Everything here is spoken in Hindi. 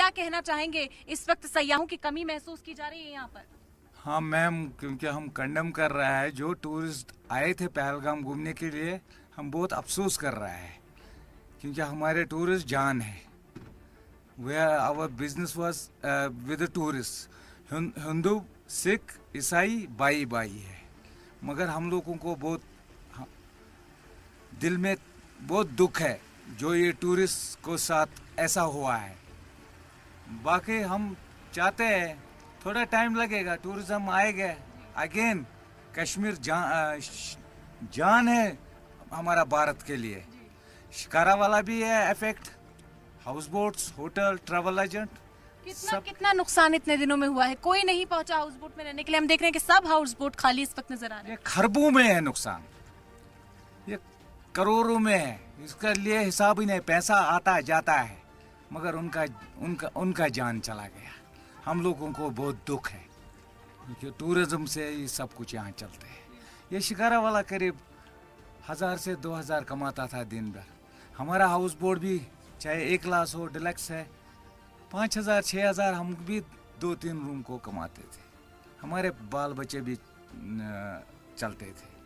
क्या कहना चाहेंगे? इस वक्त सयाहों की कमी महसूस की जा रही है यहाँ पर। हाँ मैम, क्योंकि हम कंडेम कर रहा है जो टूरिस्ट आए थे पहलगाम घूमने के लिए, हम बहुत अफसोस कर रहा है क्योंकि हमारे टूरिस्ट जान है। Where our business was with tourist, Hindu Sikh ईसाई बाई बाई है, मगर हम लोगों को बहुत दिल में बहुत दुख है जो ये टूरिस्ट को साथ ऐसा हुआ है। बाकी हम चाहते हैं थोड़ा टाइम लगेगा, टूरिज्म आएगा अगेन। कश्मीर जान है हमारा भारत के लिए। शिकारा वाला भी है effect, house boats, hotel, travel agent कितना नुकसान इतने दिनों में हुआ है? कोई नहीं पहुंचा हाउस बोट में रहने के लिए। हम देख रहे हैं कि सब हाउस बोट खाली इस वक्त नजर आ रहे हैं। ये खरबों में है नुकसान, ये करोड़ों में है। इसका लिए हिसाब ही नहीं, पैसा आता जाता है, मगर उनका जान चला गया। हम लोगों को बहुत दुख है क्योंकि टूरिज्म से ये सब कुछ यहाँ चलते हैं। ये शिकारा वाला करीब 1000 से 2000 कमाता था दिन भर। हमारा हाउस बोट भी चाहे 1 क्लास हो, डिलक्स है, 5000 6000 हम भी 2-3 रूम को कमाते थे। हमारे बाल बच्चे भी चलते थे।